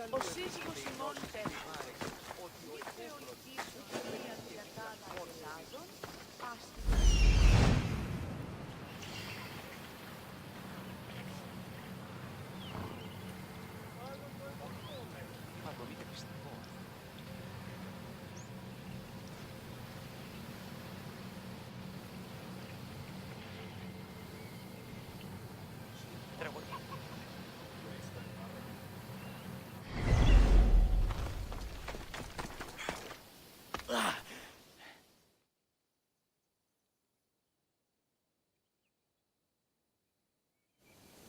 Ο σύζυγος ημών τέφαρε, μη θεολογείς ούτε διαδιακάνα Ελλάδων,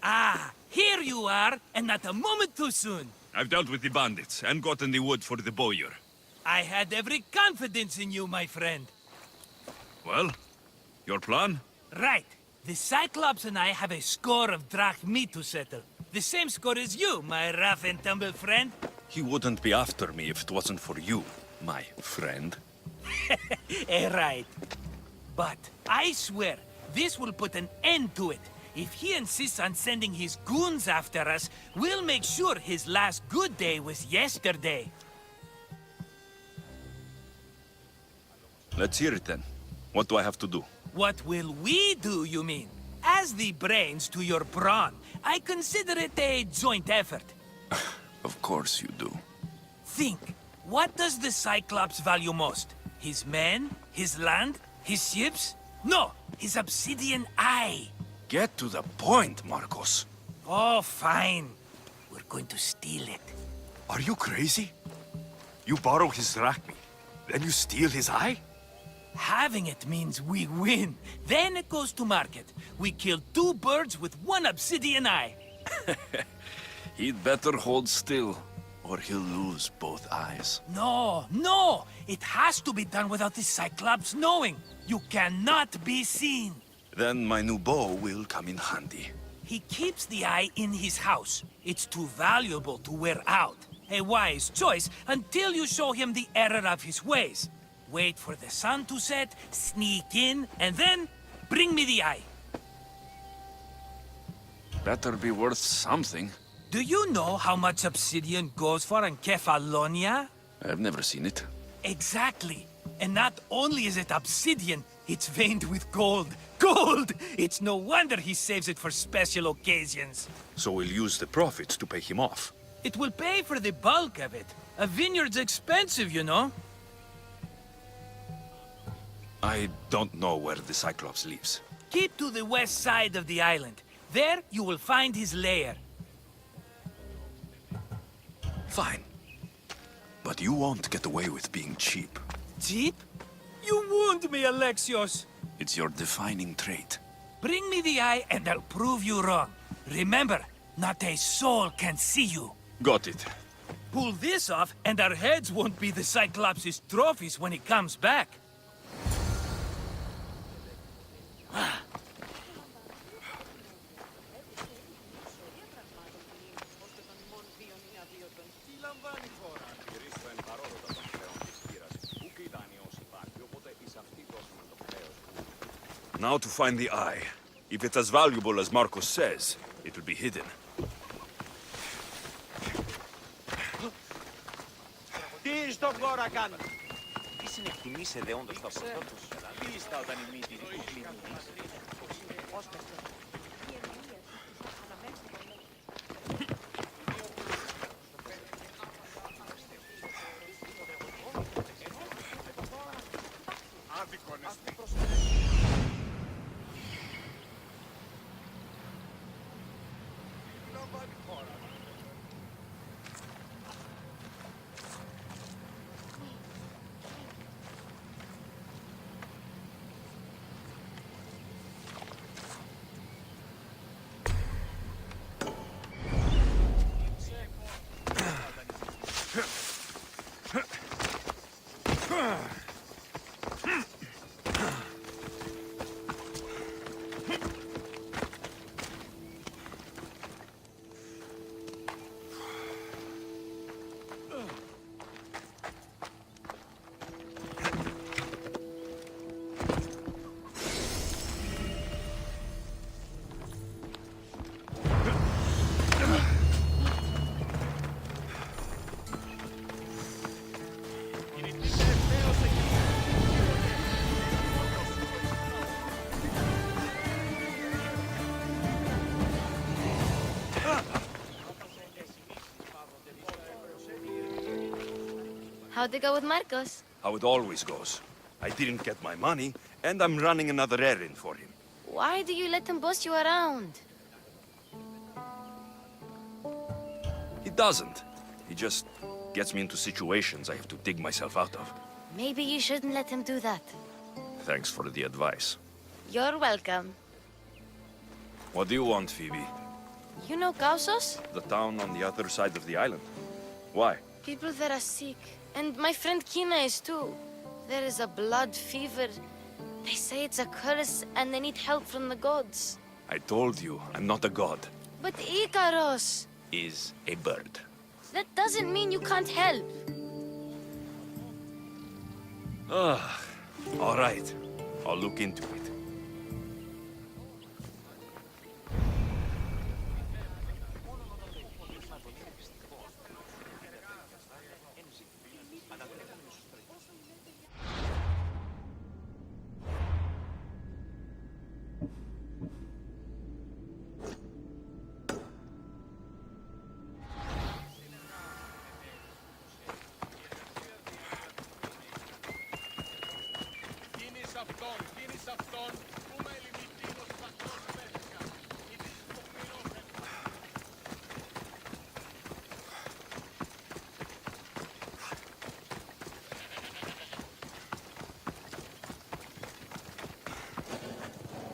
Ah, here you are, and not a moment too soon. I've dealt with the bandits and gotten the wood for the bowyer. I had every confidence in you, my friend. Well, your plan? Right. The Cyclops and I have a score of drachmi to settle. The same score as you, my rough and tumble friend. He wouldn't be after me if it wasn't for you, my friend. Right. But I swear, this will put an end to it. If he insists on sending his goons after us, we'll make sure his last good day was yesterday. Let's hear it then. What do I have to do? What will we do, you mean? As the brains to your brawn, I consider it a joint effort. Of course you do. Think, what does the Cyclops value most? His men? His land? His ships? No, his obsidian eye. Get to the point, Marcos. Oh, fine. We're going to steal it. Are you crazy? You borrow his drachmi, then you steal his eye? Having it means we win. Then it goes to market. We kill 2 birds with 1 obsidian eye. He'd better hold still, or he'll lose both eyes. No! It has to be done without the Cyclops knowing. You cannot be seen. Then my new bow will come in handy. He keeps the eye in his house. It's too valuable to wear out. A wise choice until you show him the error of his ways. Wait for the sun to set, sneak in, and then bring me the eye. Better be worth something. Do you know how much obsidian goes for in Kefalonia? I've never seen it. Exactly. And not only is it obsidian, it's veined with gold. Gold! It's no wonder he saves it for special occasions. So we'll use the profits to pay him off. It will pay for the bulk of it. A vineyard's expensive, you know. I don't know where the Cyclops lives. Keep to the west side of the island. There, you will find his lair. Fine. But you won't get away with being cheap. Cheap? You wound me, Alexios. It's your defining trait. Bring me the eye and I'll prove you wrong. Remember, not a soul can see you. Got it. Pull this off and our heads won't be the Cyclops' trophies when he comes back. Now to find the eye. If it's as valuable as Marcos says, it will be hidden. Τι στον κόρα κάνουν. Τι συνεκτιμήσετε όντως το αποστό τους. Τι είστε όταν η μύτη How'd it go with Marcos? How it always goes. I didn't get my money, and I'm running another errand for him. Why do you let him boss you around? He doesn't. He just gets me into situations I have to dig myself out of. Maybe you shouldn't let him do that. Thanks for the advice. You're welcome. What do you want, Phoebe? You know Kausos? The town on the other side of the island. Why? People there are sick. And my friend Kina is too. There is a blood fever. They say it's a curse and they need help from the gods. I told you, I'm not a god. But Ikaros! Is a bird. That doesn't mean you can't help. All right. I'll look into it.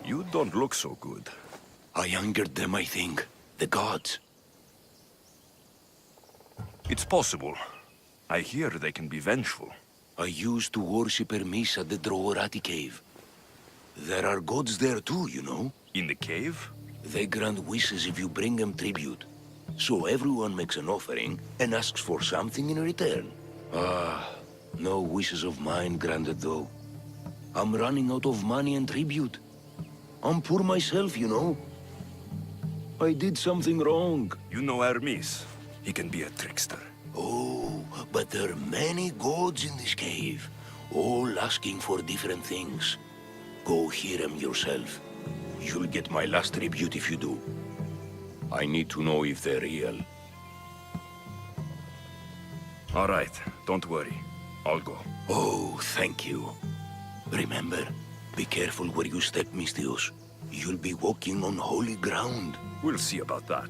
You don't look so good. I angered them, I think. The gods. It's possible. I hear they can be vengeful. I used to worship Hermes at the Droorati cave. There are gods there too, you know. In the cave? They grant wishes if you bring them tribute. So everyone makes an offering and asks for something in return. No wishes of mine granted though. I'm running out of money and tribute. I'm poor myself, you know. I did something wrong. You know Hermes. He can be a trickster. Oh, but there are many gods in this cave, all asking for different things. Go hear them yourself. You'll get my last tribute if you do. I need to know if they're real. All right, don't worry. I'll go. Oh, thank you. Remember, be careful where you step, Mistios. You'll be walking on holy ground. We'll see about that.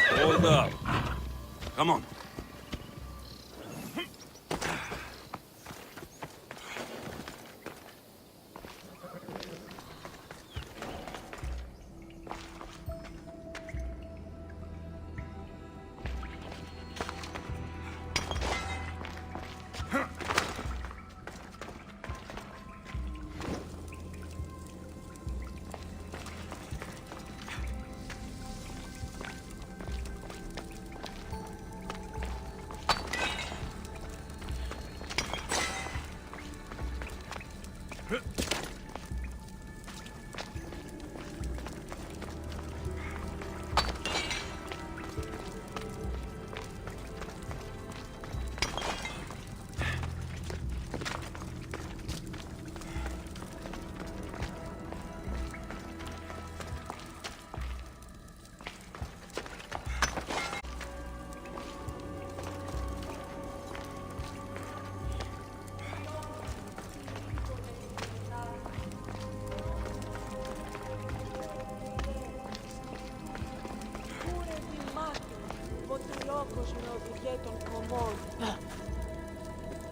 Hold up. Come on.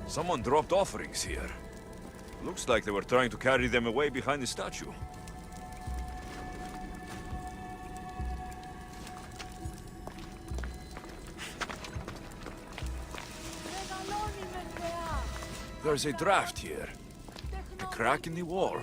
Someone dropped offerings here. Looks like they were trying to carry them away behind the statue. There's a draft here. A crack in the wall.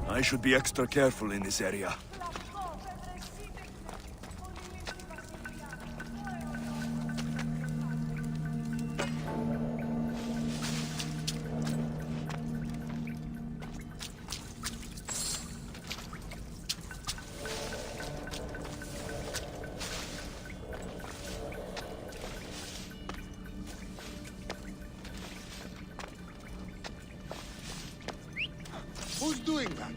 I should be extra careful in this area. Who's doing that?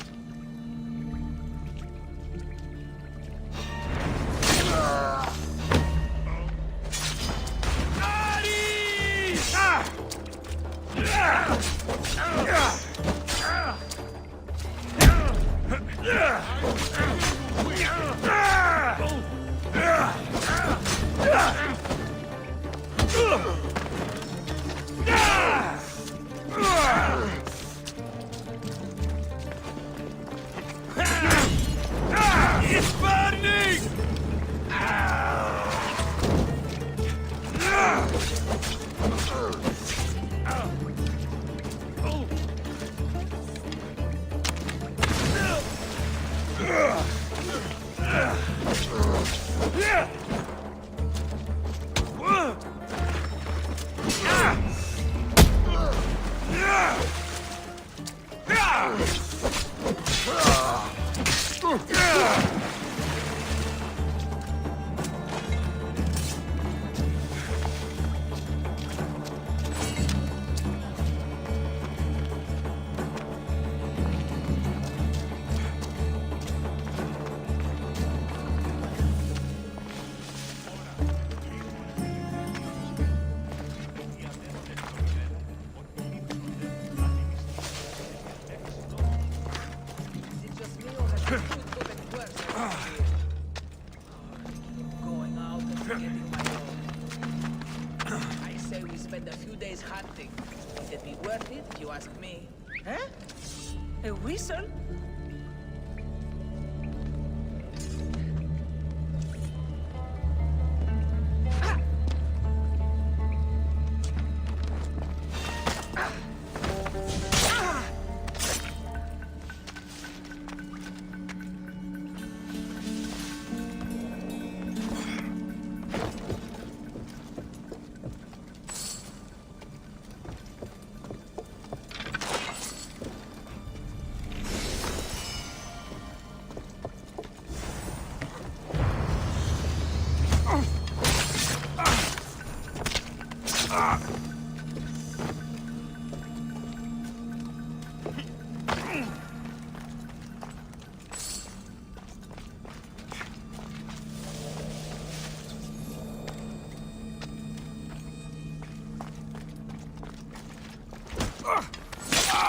It's burning! Going out and getting my own. I say we spend a few days hunting. It'd be worth it if you ask me. Huh? A whistle?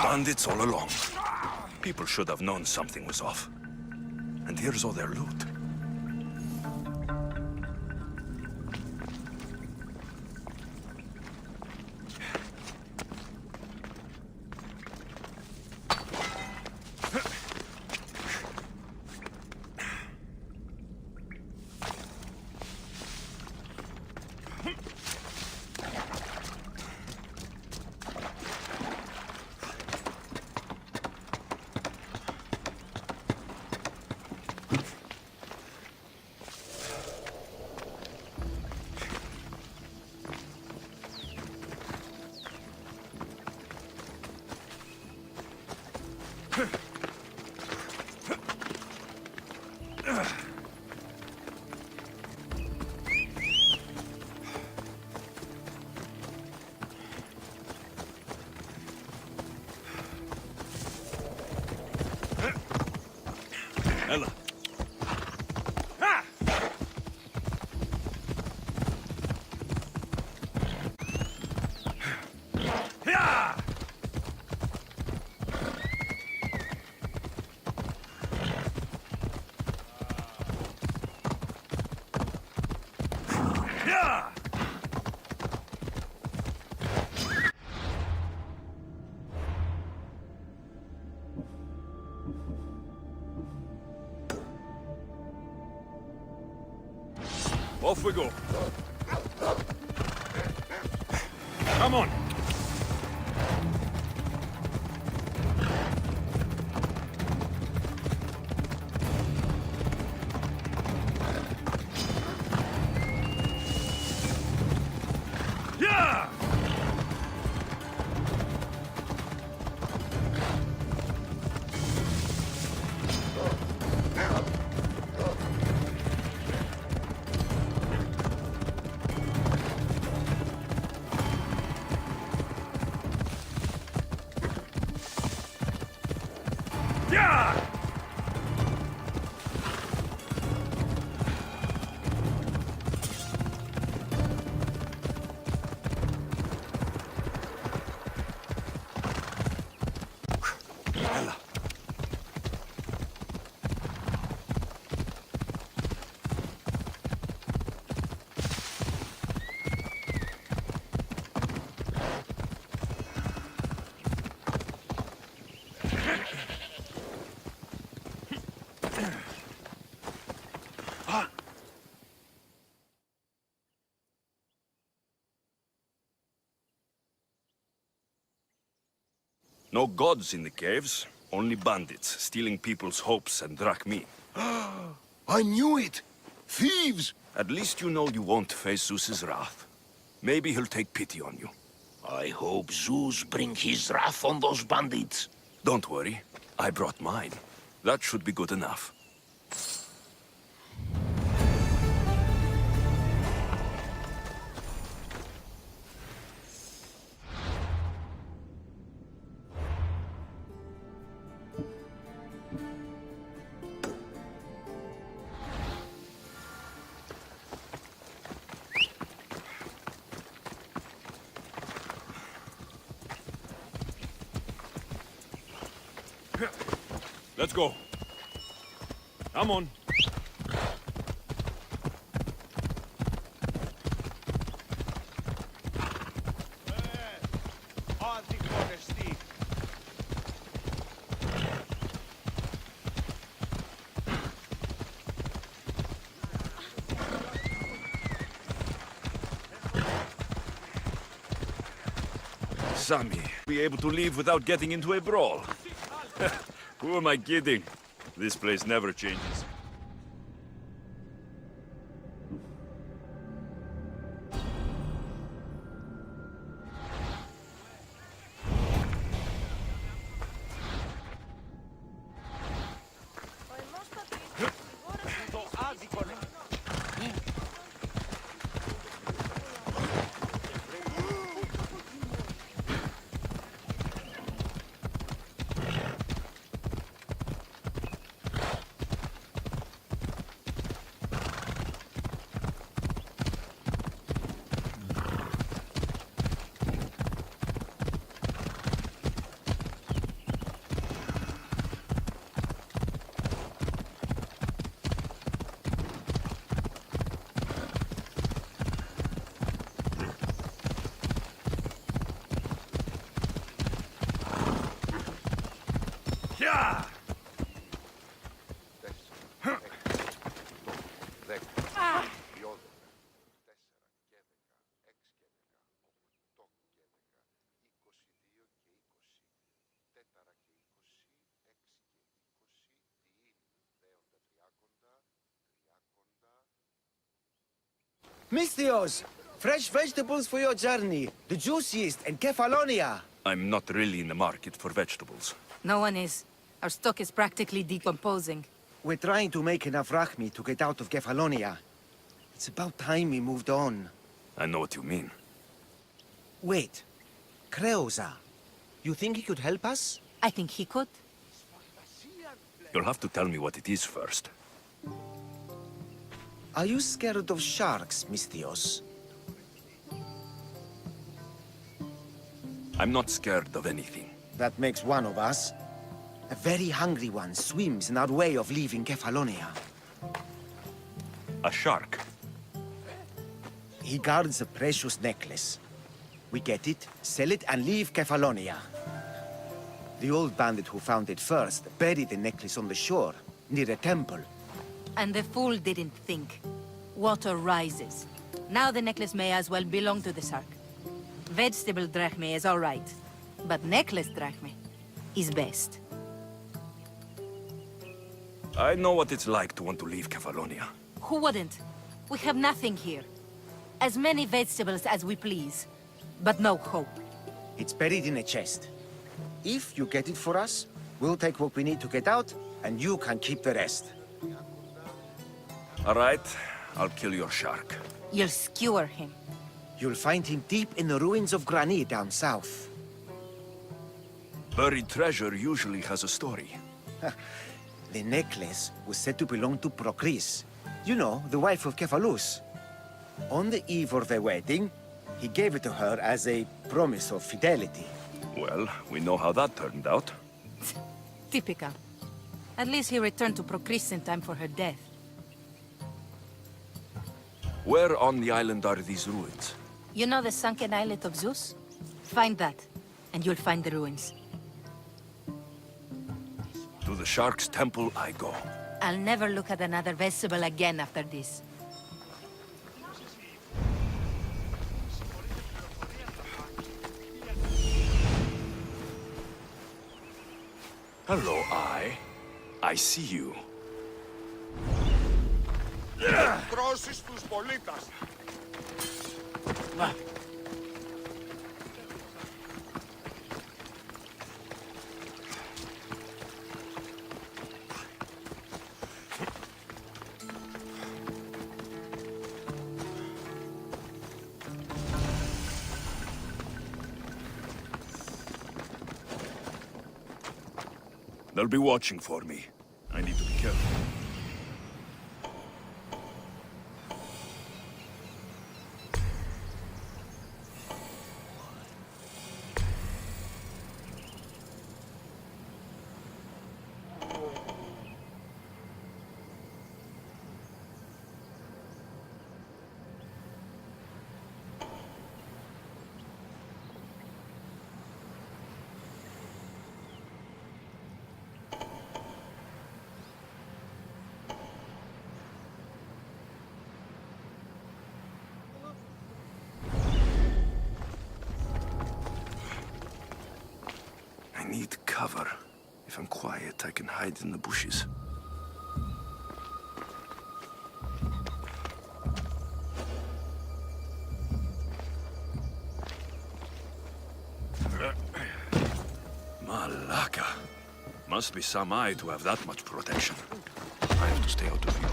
Bandits all along. People should have known something was off. And here's all their loot. Ella. Yeah! Off we go. Come on. Yeah! Yeah! No gods in the caves, only bandits stealing people's hopes and drachmi. I knew it! Thieves! At least you know you won't face Zeus's wrath. Maybe he'll take pity on you. I hope Zeus bring his wrath on those bandits. Don't worry, I brought mine. That should be good enough. Let's go. Come on. Sammy, be able to leave without getting into a brawl. Who am I kidding? This place never changes. Yeah! Misthios, fresh vegetables for your journey. The juiciest in Kefalonia. I'm not really in the market for vegetables. No one is. Our stock is practically decomposing. We're trying to make enough rachmi to get out of Kefalonia. It's about time we moved on. I know what you mean. Wait. Creosa. You think he could help us? I think he could. You'll have to tell me what it is first. Are you scared of sharks, Misthios? I'm not scared of anything. That makes one of us. A very hungry one swims in our way of leaving Kefalonia. A shark. He guards a precious necklace. We get it, sell it, and leave Kefalonia. The old bandit who found it first buried the necklace on the shore, near a temple. And the fool didn't think. water rises. Now the necklace may as well belong to the Sark. Vegetable drachme is all right, but necklace drachme is best. I know what it's like to want to leave Kefalonia. Who wouldn't? We have nothing here. As many vegetables as we please, but no hope. It's buried in a chest. If you get it for us, we'll take what we need to get out, and you can keep the rest. All right, I'll kill your shark. You'll skewer him. You'll find him deep in the ruins of Grani down south. Buried treasure usually has a story. The necklace was said to belong to Procris. You know, the wife of Kephalus. On the eve of their wedding, he gave it to her as a promise of fidelity. Well, we know how that turned out. Typical. At least he returned to Procris in time for her death. Where on the island are these ruins? You know the sunken islet of Zeus? Find that, and you'll find the ruins. To the shark's temple I go. I'll never look at another vegetable again after this. Hello, I see you. Τρώσεις τους πολίτας. They'll be watching for me. I need to be careful. I need cover. If I'm quiet, I can hide in the bushes. Malaka. Must be some eye to have that much protection. I have to stay out of view.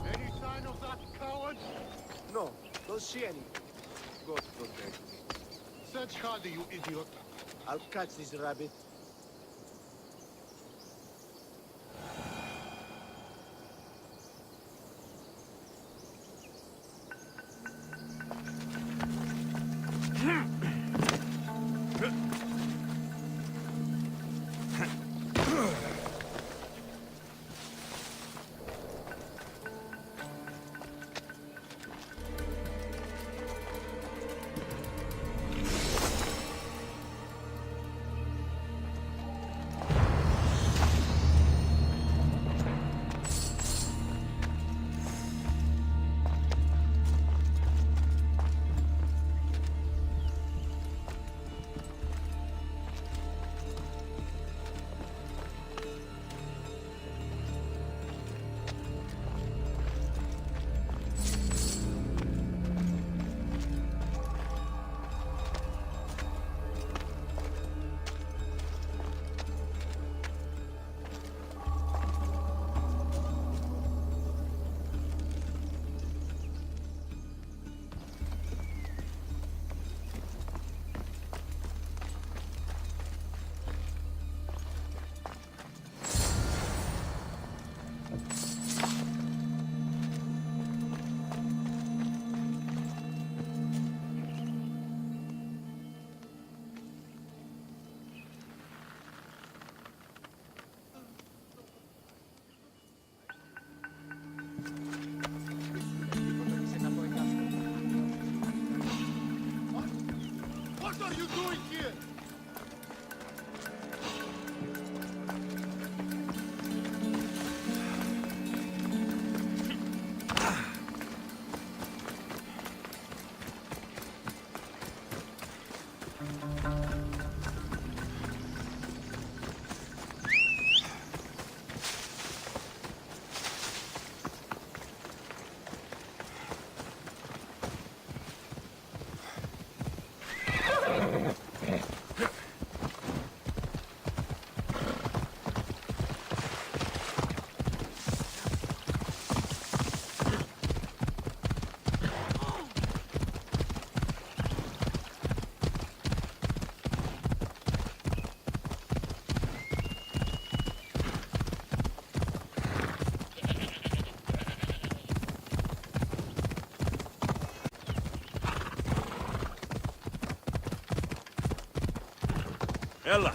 Any sign of that coward? No, don't see any. God protect me. Search harder, you idiot. I'll catch this rabbit. What are you doing here? Ella.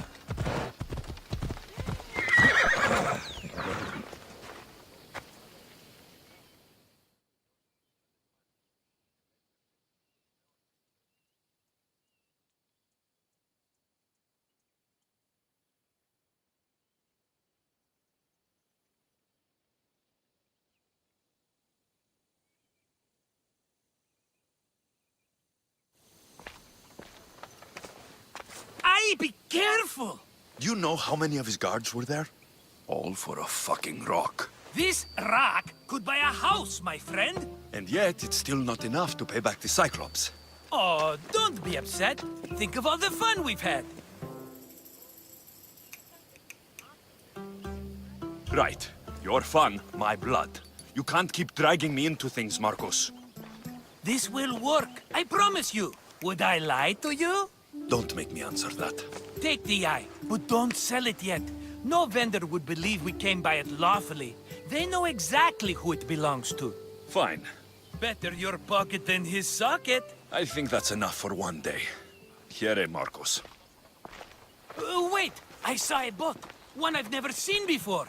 Aye, be careful! Do you know how many of his guards were there? All for a fucking rock. This rock could buy a house, my friend. And yet, it's still not enough to pay back the Cyclops. Oh, don't be upset. Think of all the fun we've had. Right. Your fun, my blood. You can't keep dragging me into things, Marcos. This will work, I promise you. Would I lie to you? Don't make me answer that. Take the eye, but don't sell it yet. No vendor would believe we came by it lawfully. They know exactly who it belongs to. Fine. Better your pocket than his socket. I think that's enough for one day. Here, Marcos. Wait! I saw a boat. One I've never seen before.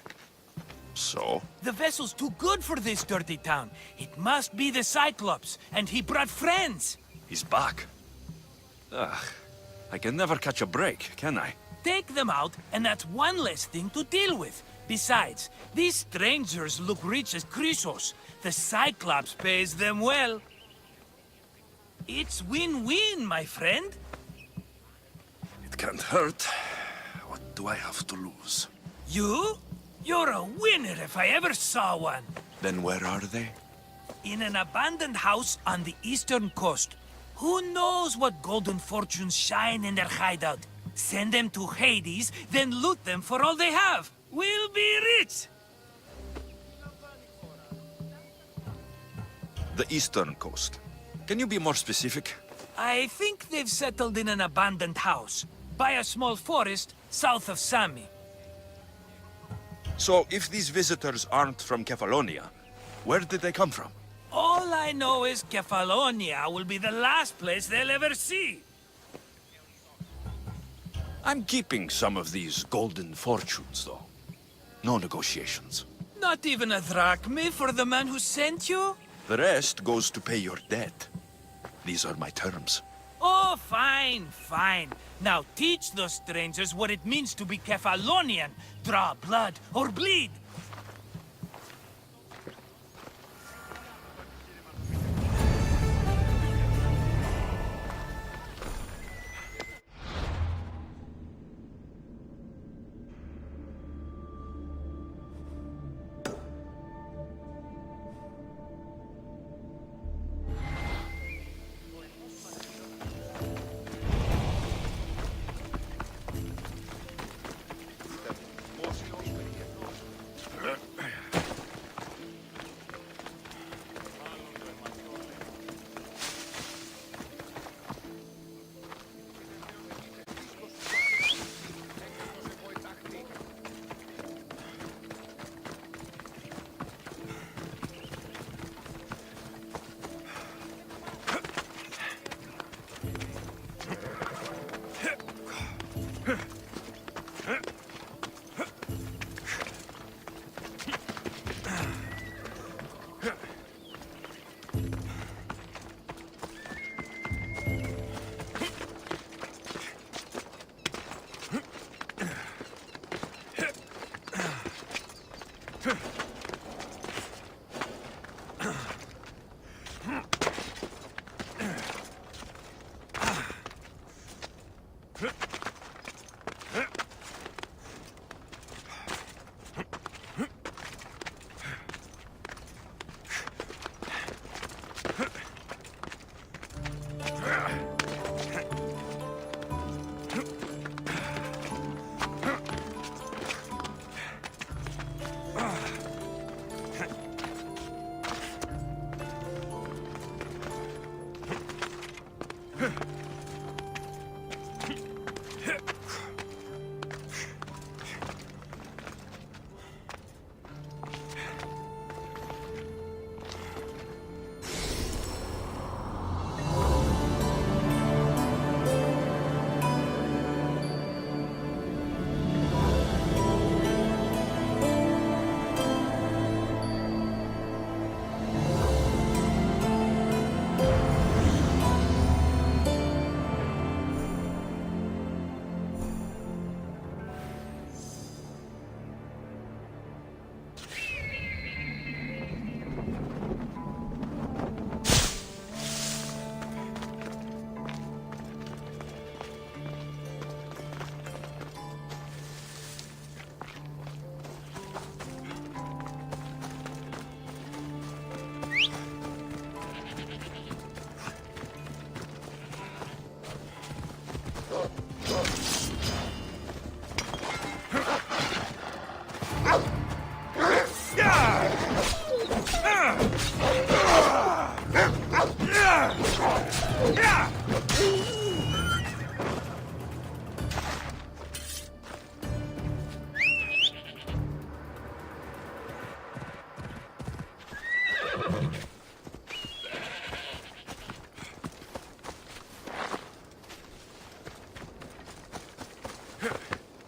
So? The vessel's too good for this dirty town. It must be the Cyclops, and he brought friends. He's back. Ugh. I can never catch a break, can I? Take them out, and that's one less thing to deal with. Besides, these strangers look rich as Chrysos. The Cyclops pays them well. It's win-win, my friend. It can't hurt. What do I have to lose? You? You're a winner if I ever saw one. Then where are they? In an abandoned house on the eastern coast. Who knows what golden fortunes shine in their hideout? Send them to Hades, then loot them for all they have. We'll be rich! The eastern coast. Can you be more specific? I think they've settled in an abandoned house, by a small forest south of Sami. So, if these visitors aren't from Kefalonia, where did they come from? All I know is Kefalonia will be the last place they'll ever see. I'm keeping some of these golden fortunes, though. No negotiations. Not even a drachme for the man who sent you? The rest goes to pay your debt. These are my terms. Oh, fine, fine. Now teach those strangers what it means to be Kefalonian. Draw blood or bleed.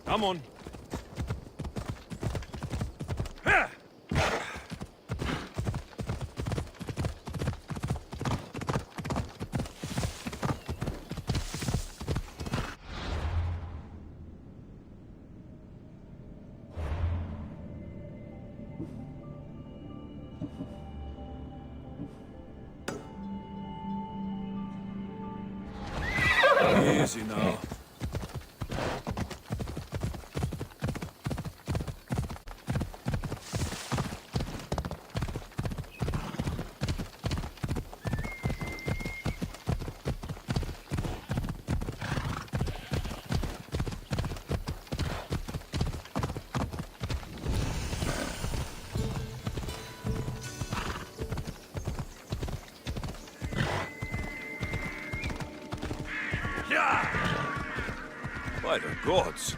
Come on. Easy now. By the gods!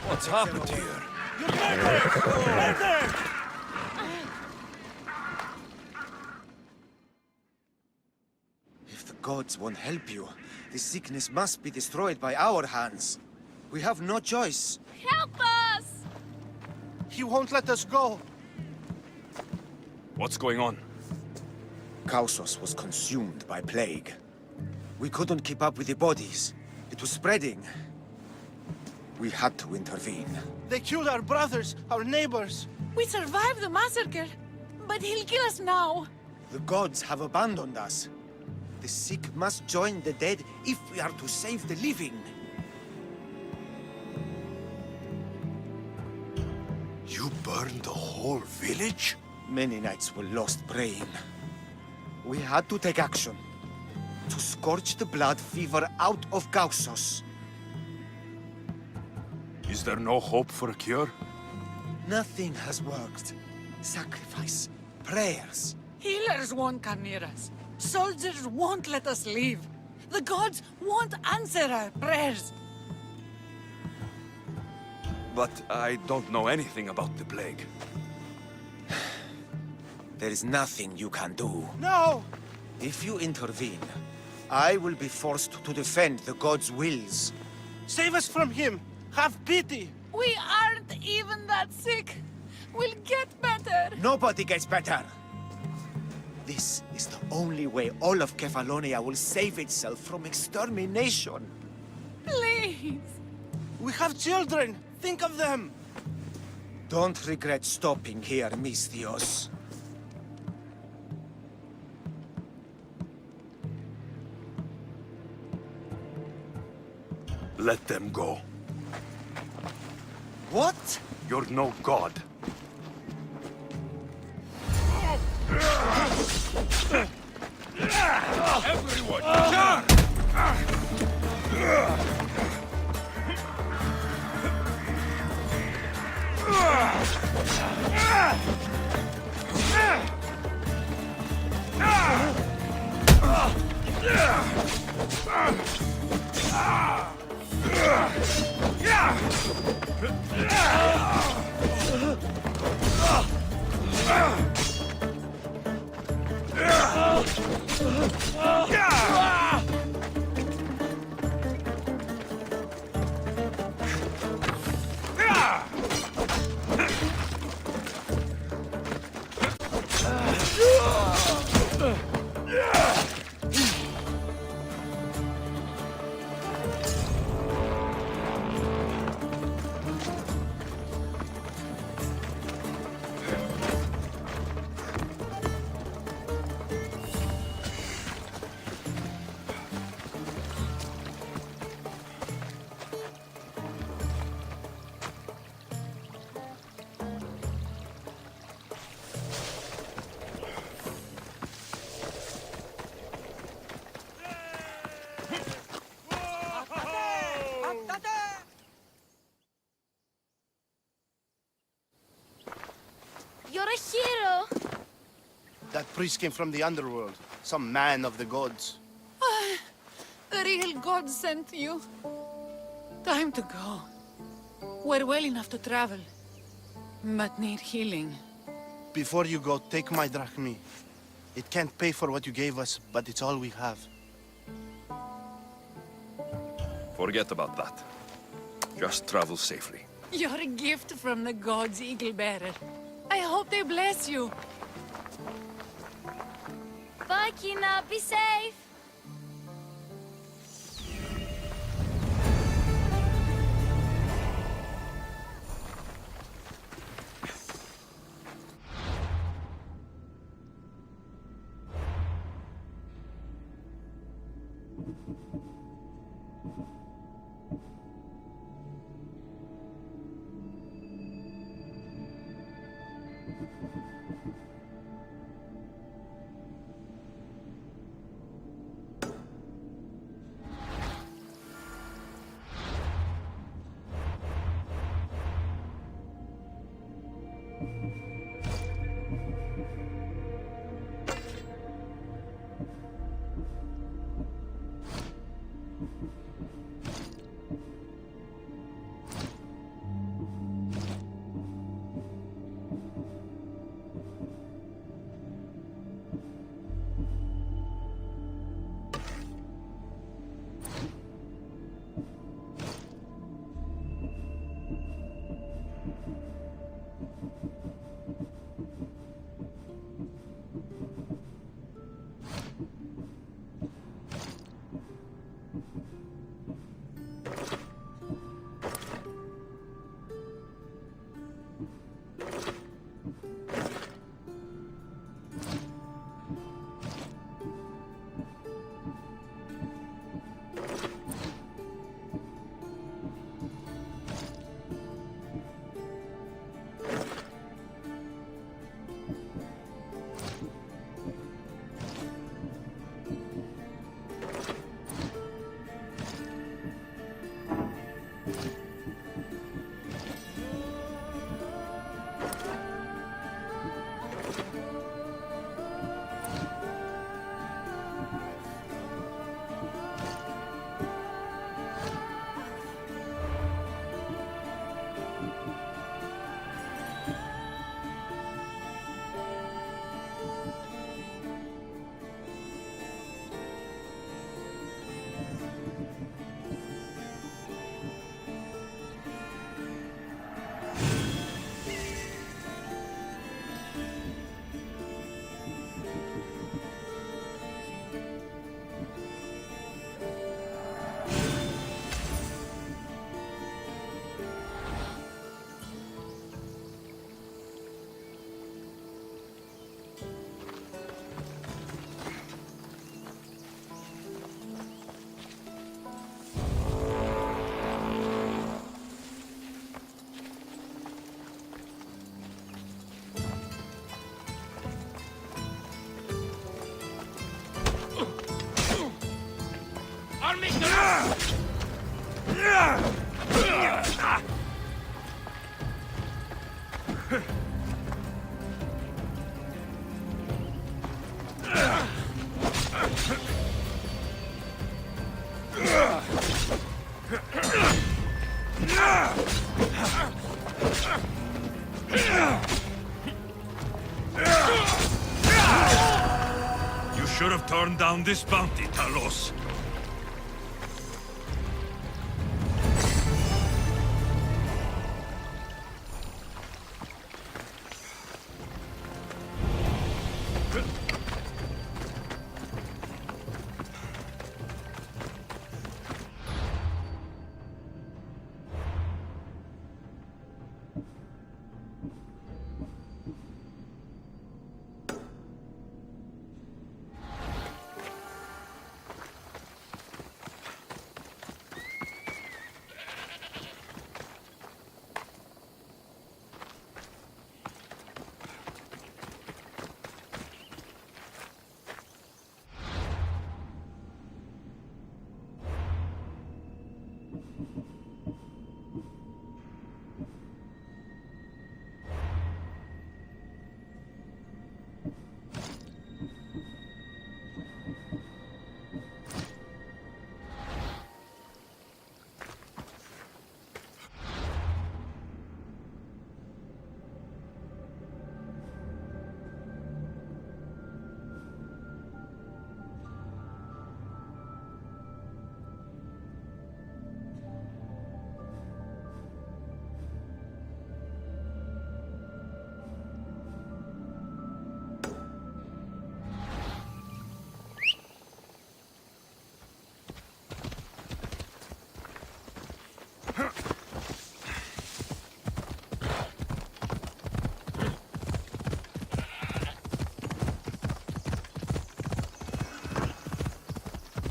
What's happened here? You murdered! If the gods won't help you, the sickness must be destroyed by our hands. We have no choice. Help us! He won't let us go. What's going on? Kausos was consumed by plague. We couldn't keep up with the bodies. It was spreading. We had to intervene. They killed our brothers, our neighbors. We survived the massacre, but he'll kill us now. The gods have abandoned us. The sick must join the dead if we are to save the living. You burned the whole village? Many nights were lost praying. We had to take action. To scorch the blood fever out of Kausos. Is there no hope for a cure? Nothing has worked. Sacrifice, prayers. Healers won't come near us. Soldiers won't let us leave. The gods won't answer our prayers. But I don't know anything about the plague. There is nothing you can do. No! If you intervene, I will be forced to defend the gods' wills. Save us from him! Have pity! We aren't even that sick. We'll get better. Nobody gets better. This is the only way all of Kefalonia will save itself from extermination. Please. We have children! Think of them! Don't regret stopping here, Misthios. Let them go. What? You're no god. Everyone, turn! You're a hero! That priest came from the underworld. Some man of the gods. The real god sent you. Time to go. We're well enough to travel, but need healing. Before you go, take my drachmi. It can't pay for what you gave us, but it's all we have. Forget about that. Just travel safely. You're a gift from the gods, Eagle Bearer. I hope they bless you. Bye, Kina. Be safe. You should have turned down this bounty, Talos.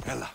Ella.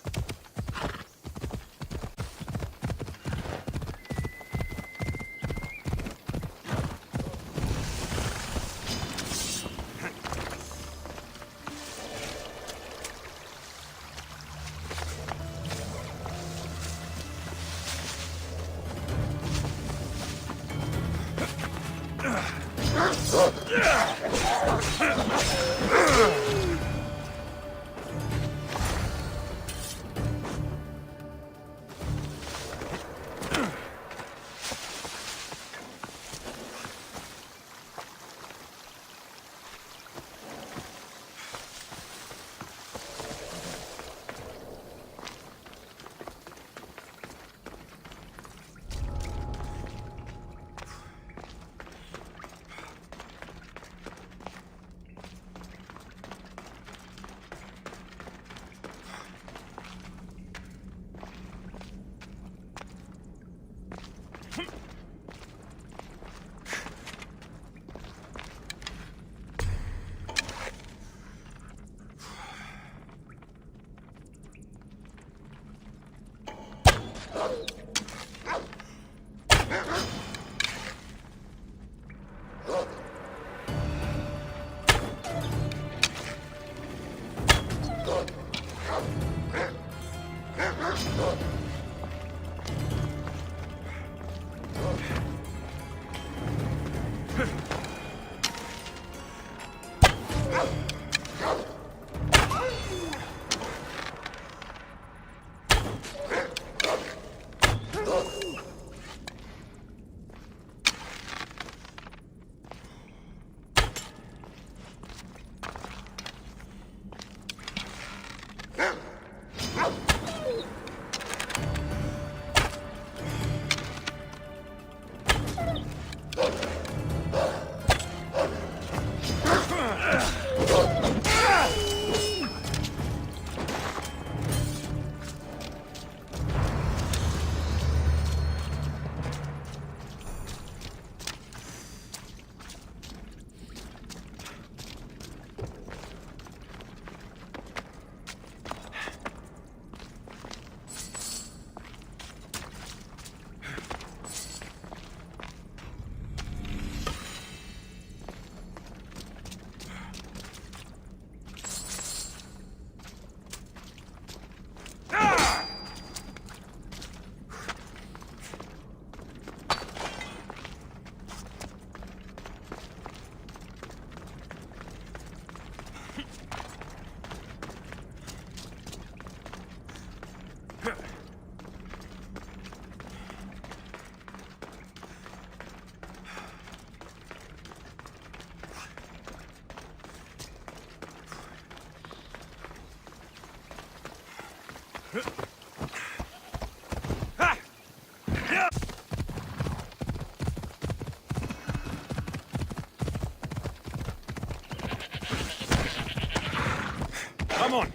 Come on.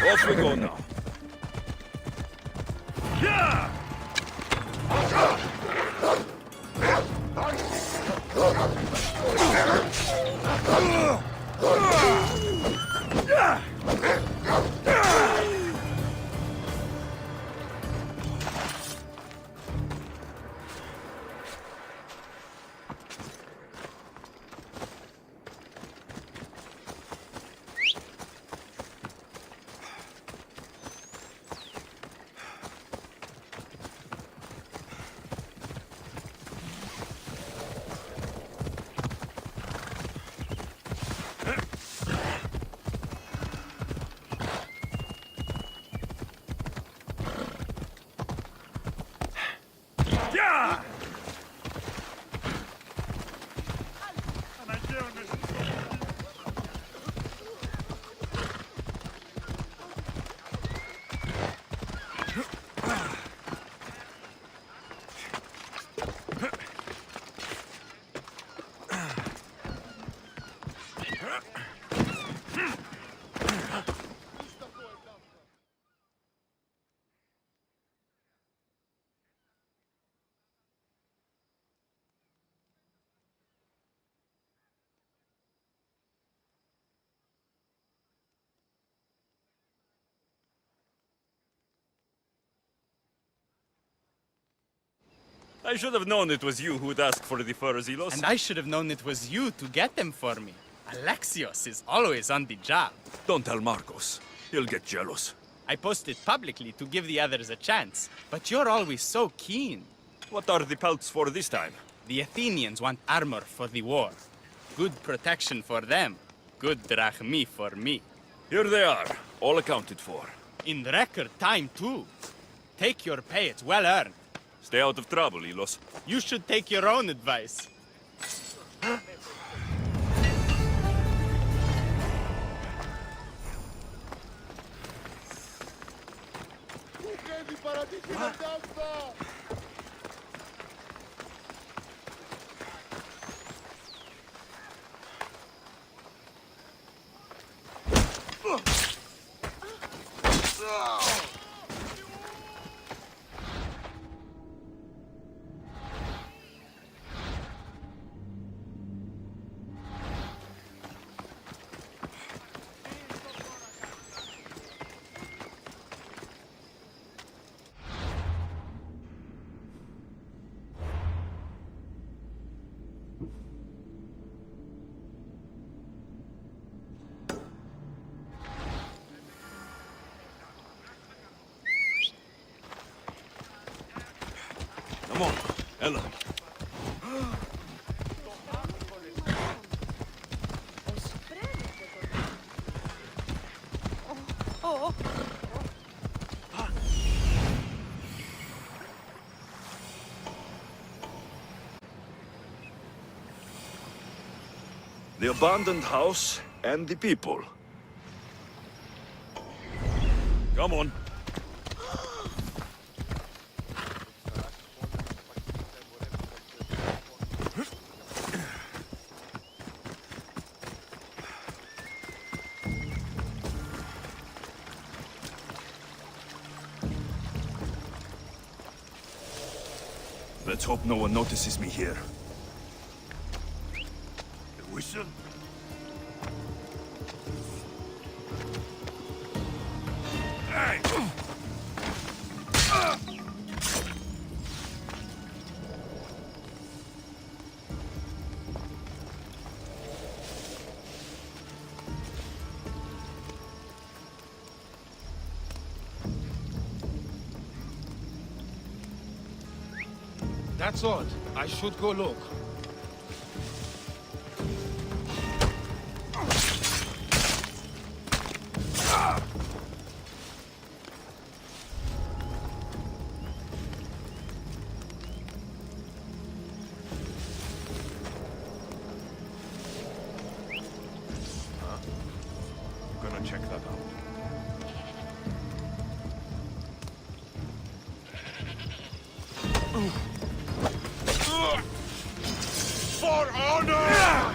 Off we go now. Yeah! I should have known it was you who'd ask for the furs, Ilos. And I should have known it was you to get them for me. Alexios is always on the job. Don't tell Marcos. He'll get jealous. I posted publicly to give the others a chance, but you're always so keen. What are the pelts for this time? The Athenians want armor for the war. Good protection for them. Good drachmi for me. Here they are, all accounted for. In record time, too. Take your pay, it's well earned. Stay out of trouble, Ilos. You should take your own advice. Come on, Ella. The abandoned house and the people. Come on. Let's hope no one notices me here. The whistle? Hey! That's odd. I should go look. I'm gonna check that out. For honor!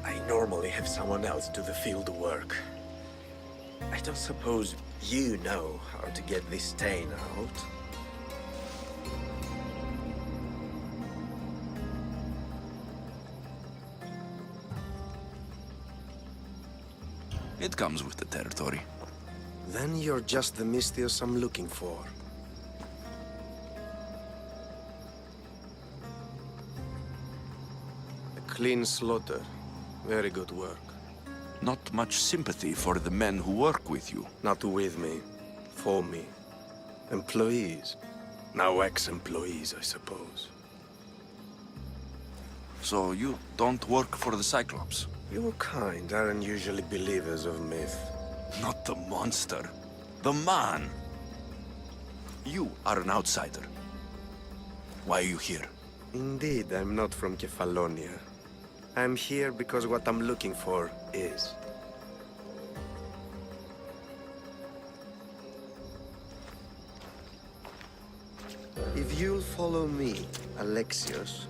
I normally have someone else do the field work. I don't suppose you know how to get this stain out? It comes with the territory. Then you're just the Mystios I'm looking for. A clean slaughter. Very good work. Not much sympathy for the men who work with you. Not with me. For me. Employees. Now ex-employees, I suppose. So you don't work for the Cyclops? Your kind aren't usually believers of myth. Not the monster. The man. You are an outsider. Why are you here? Indeed, I'm not from Kefalonia. I'm here because what I'm looking for is. If you'll follow me, Alexios,